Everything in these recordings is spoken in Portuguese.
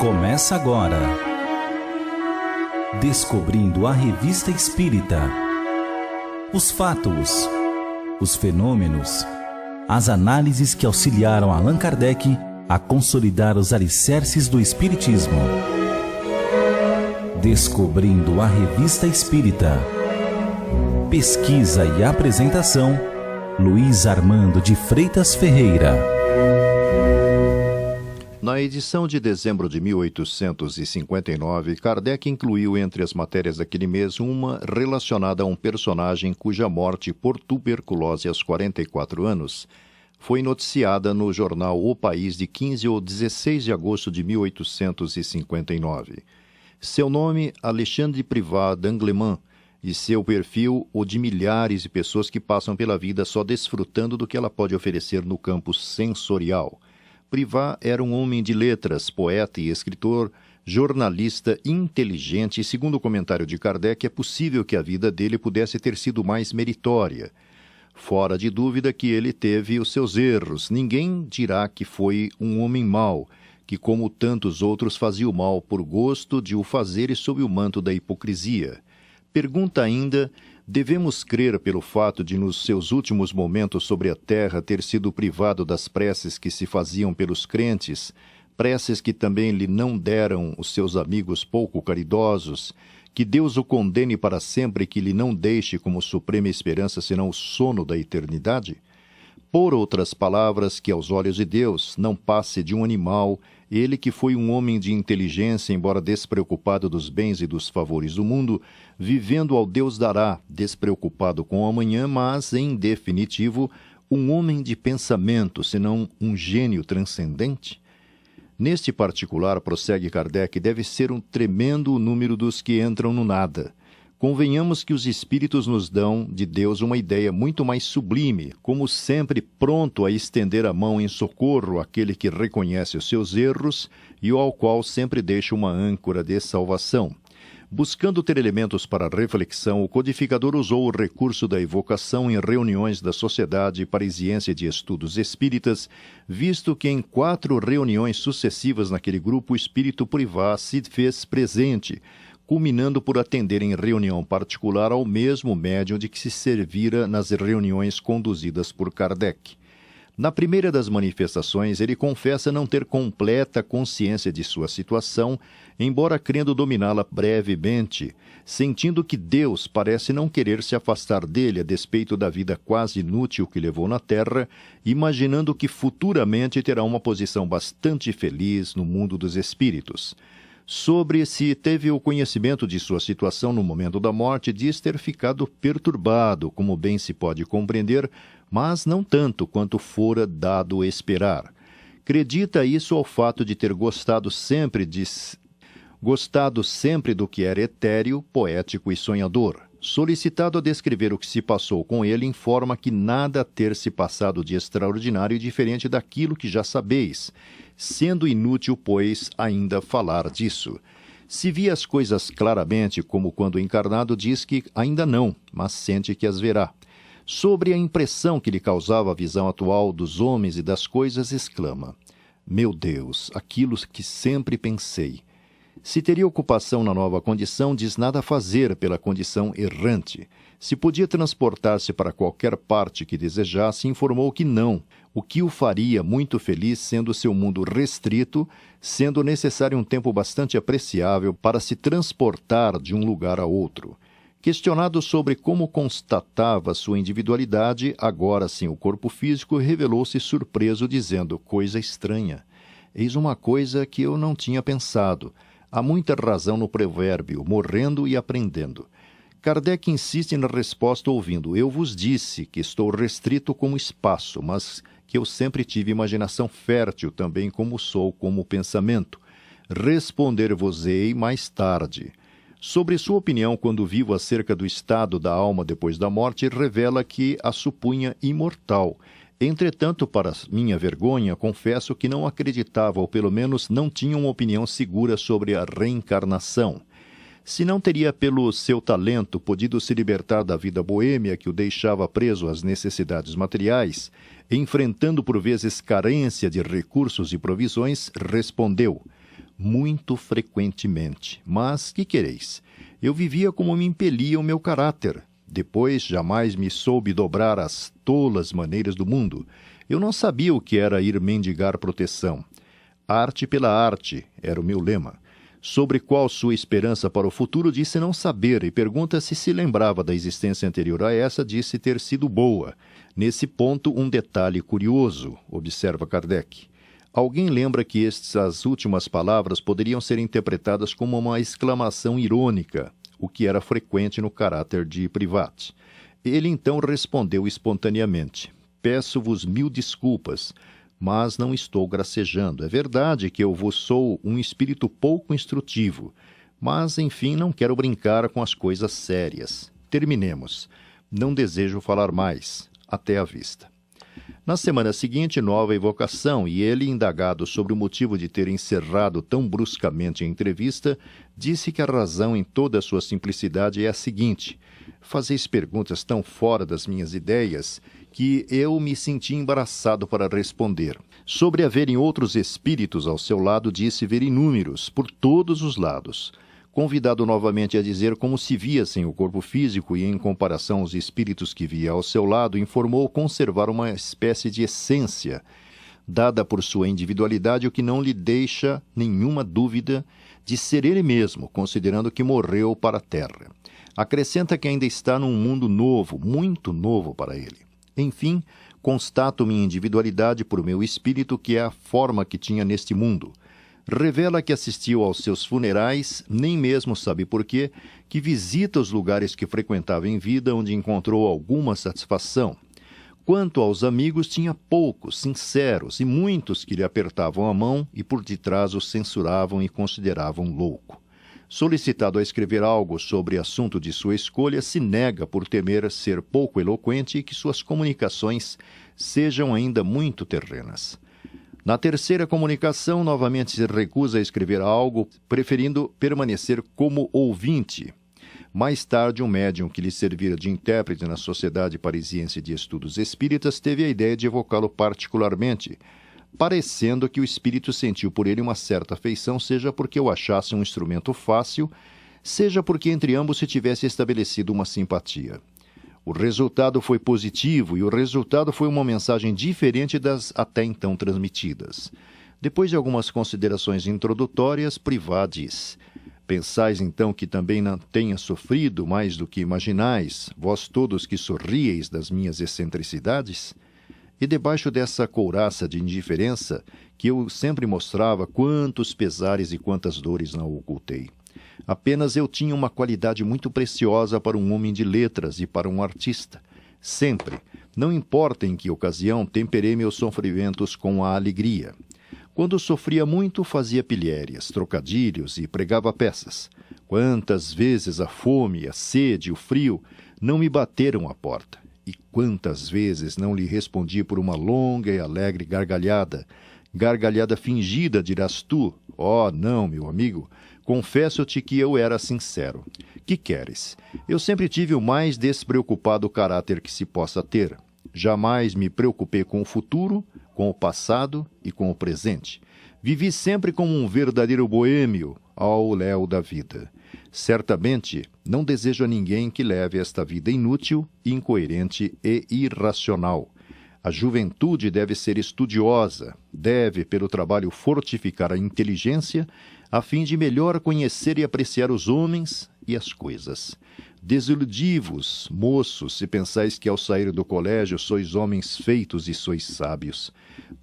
Começa agora. Descobrindo a Revista Espírita. Os fatos, os fenômenos, as análises que auxiliaram Allan Kardec a consolidar os alicerces do Espiritismo. Descobrindo a Revista Espírita. Pesquisa e apresentação, Luiz Armando de Freitas Ferreira. Na edição de dezembro de 1859, Kardec incluiu entre as matérias daquele mês uma relacionada a um personagem cuja morte por tuberculose aos 44 anos foi noticiada no jornal O País de 15 ou 16 de agosto de 1859. Seu nome, Alexandre Privat d'Angleman, e seu perfil, o de milhares de pessoas que passam pela vida só desfrutando do que ela pode oferecer no campo sensorial. Privat era um homem de letras, poeta e escritor, jornalista inteligente e, segundo o comentário de Kardec, é possível que a vida dele pudesse ter sido mais meritória. Fora de dúvida que ele teve os seus erros. Ninguém dirá que foi um homem mau, que como tantos outros fazia o mal por gosto de o fazer e sob o manto da hipocrisia. Pergunta ainda: devemos crer pelo fato de, nos seus últimos momentos sobre a terra, ter sido privado das preces que se faziam pelos crentes, preces que também lhe não deram os seus amigos pouco caridosos, que Deus o condene para sempre e que lhe não deixe como suprema esperança senão o sono da eternidade? Por outras palavras, que aos olhos de Deus não passe de um animal, ele que foi um homem de inteligência, embora despreocupado dos bens e dos favores do mundo, vivendo ao Deus dará, despreocupado com o amanhã, mas, em definitivo, um homem de pensamento, senão um gênio transcendente? Neste particular, prossegue Kardec, deve ser um tremendo o número dos que entram no nada. Convenhamos que os espíritos nos dão de Deus uma ideia muito mais sublime, como sempre pronto a estender a mão em socorro àquele que reconhece os seus erros e ao qual sempre deixa uma âncora de salvação. Buscando ter elementos para reflexão, o codificador usou o recurso da evocação em reuniões da Sociedade Parisiense de Estudos Espíritas, visto que em 4 reuniões sucessivas naquele grupo o espírito Privat se fez presente, culminando por atender em reunião particular ao mesmo médium de que se servira nas reuniões conduzidas por Kardec. Na primeira das manifestações, ele confessa não ter completa consciência de sua situação, embora crendo dominá-la brevemente, sentindo que Deus parece não querer se afastar dele a despeito da vida quase inútil que levou na Terra, imaginando que futuramente terá uma posição bastante feliz no mundo dos espíritos. Sobre se teve o conhecimento de sua situação no momento da morte, diz ter ficado perturbado, como bem se pode compreender, mas não tanto quanto fora dado esperar. Acredita isso ao fato de ter gostado sempre do que era etéreo, poético e sonhador. Solicitado a descrever o que se passou com ele, informa que nada ter se passado de extraordinário e diferente daquilo que já sabeis, sendo inútil, pois, ainda falar disso. Se via as coisas claramente, como quando encarnado, diz que ainda não, mas sente que as verá. Sobre a impressão que lhe causava a visão atual dos homens e das coisas, exclama: meu Deus, aquilo que sempre pensei. Se teria ocupação na nova condição, diz nada fazer pela condição errante. Se podia transportar-se para qualquer parte que desejasse, informou que não, o que o faria muito feliz, sendo seu mundo restrito, sendo necessário um tempo bastante apreciável para se transportar de um lugar a outro. Questionado sobre como constatava sua individualidade, agora sem o corpo físico, revelou-se surpreso, dizendo: coisa estranha. Eis uma coisa que eu não tinha pensado. Há muita razão no provérbio, morrendo e aprendendo. Kardec insiste na resposta ouvindo: eu vos disse que estou restrito como espaço, mas que eu sempre tive imaginação fértil também como sou como pensamento. Responder-vos-ei mais tarde. Sobre sua opinião quando vivo acerca do estado da alma depois da morte, revela que a supunha imortal. Entretanto, para minha vergonha, confesso que não acreditava, ou pelo menos não tinha uma opinião segura sobre a reencarnação. Se não teria, pelo seu talento, podido se libertar da vida boêmia que o deixava preso às necessidades materiais, enfrentando por vezes carência de recursos e provisões, respondeu: muito frequentemente. Mas, que quereis? Eu vivia como me impelia o meu caráter. Depois, jamais me soube dobrar às tolas maneiras do mundo. Eu não sabia o que era ir mendigar proteção. Arte pela arte, era o meu lema. Sobre qual sua esperança para o futuro, disse não saber, e pergunta se lembrava da existência anterior a essa, disse ter sido boa. Nesse ponto, um detalhe curioso, observa Kardec. Alguém lembra que estas últimas palavras poderiam ser interpretadas como uma exclamação irônica, o que era frequente no caráter de Privat. Ele então respondeu espontaneamente: peço-vos 1000 desculpas, mas não estou gracejando. É verdade que eu vos sou um espírito pouco instrutivo, mas, enfim, não quero brincar com as coisas sérias. Terminemos. Não desejo falar mais. Até a vista. Na semana seguinte, nova evocação, e ele, indagado sobre o motivo de ter encerrado tão bruscamente a entrevista, disse que a razão em toda a sua simplicidade é a seguinte: fazeis perguntas tão fora das minhas ideias que eu me senti embaraçado para responder. Sobre haverem outros espíritos ao seu lado, disse ver inúmeros, por todos os lados. Convidado novamente a dizer como se via sem o corpo físico e, em comparação aos espíritos que via ao seu lado, informou conservar uma espécie de essência, dada por sua individualidade, o que não lhe deixa nenhuma dúvida de ser ele mesmo, considerando que morreu para a Terra. Acrescenta que ainda está num mundo novo, muito novo para ele. Enfim, constato minha individualidade por meu espírito, que é a forma que tinha neste mundo. Revela que assistiu aos seus funerais, nem mesmo sabe porquê, que visita os lugares que frequentava em vida, onde encontrou alguma satisfação. Quanto aos amigos, tinha poucos, sinceros, e muitos que lhe apertavam a mão e por detrás o censuravam e consideravam louco. Solicitado a escrever algo sobre assunto de sua escolha, se nega por temer ser pouco eloquente e que suas comunicações sejam ainda muito terrenas. Na terceira comunicação, novamente se recusa a escrever algo, preferindo permanecer como ouvinte. Mais tarde, um médium que lhe servira de intérprete na Sociedade Parisiense de Estudos Espíritas teve a ideia de evocá-lo particularmente, parecendo que o espírito sentiu por ele uma certa afeição, seja porque o achasse um instrumento fácil, seja porque entre ambos se tivesse estabelecido uma simpatia. O resultado foi positivo e o resultado foi uma mensagem diferente das até então transmitidas. Depois de algumas considerações introdutórias, Privat diz: pensais então que também não tenha sofrido mais do que imaginais, vós todos que sorrieis das minhas excentricidades? E debaixo dessa couraça de indiferença, que eu sempre mostrava quantos pesares e quantas dores não ocultei. Apenas eu tinha uma qualidade muito preciosa para um homem de letras e para um artista. Sempre, não importa em que ocasião, temperei meus sofrimentos com a alegria. Quando sofria muito, fazia pilhérias, trocadilhos e pregava peças. Quantas vezes a fome, a sede, o frio não me bateram à porta. E quantas vezes não lhe respondi por uma longa e alegre gargalhada. Gargalhada fingida, dirás tu. Oh, não, meu amigo. Confesso-te que eu era sincero. Que queres? Eu sempre tive o mais despreocupado caráter que se possa ter. Jamais me preocupei com o futuro, com o passado e com o presente. Vivi sempre como um verdadeiro boêmio ao léu da vida. Certamente, não desejo a ninguém que leve esta vida inútil, incoerente e irracional. A juventude deve ser estudiosa, deve, pelo trabalho, fortificar a inteligência, a fim de melhor conhecer e apreciar os homens e as coisas. Desiludi-vos, moços, se pensais que ao sair do colégio sois homens feitos e sois sábios.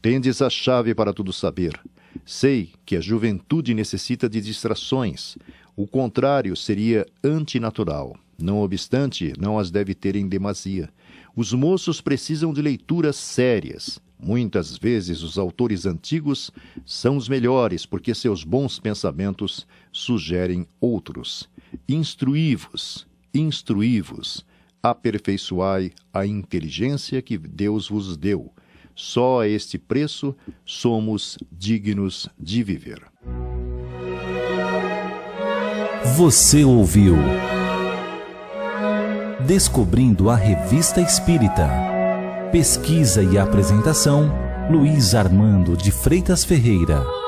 Tendes a chave para tudo saber. Sei que a juventude necessita de distrações. O contrário seria antinatural. Não obstante, não as deve ter em demasia. Os moços precisam de leituras sérias. Muitas vezes os autores antigos são os melhores, porque seus bons pensamentos sugerem outros. Instruí-vos, aperfeiçoai a inteligência que Deus vos deu. Só a este preço somos dignos de viver. Você ouviu Descobrindo a Revista Espírita. Pesquisa e apresentação, Luiz Armando de Freitas Ferreira.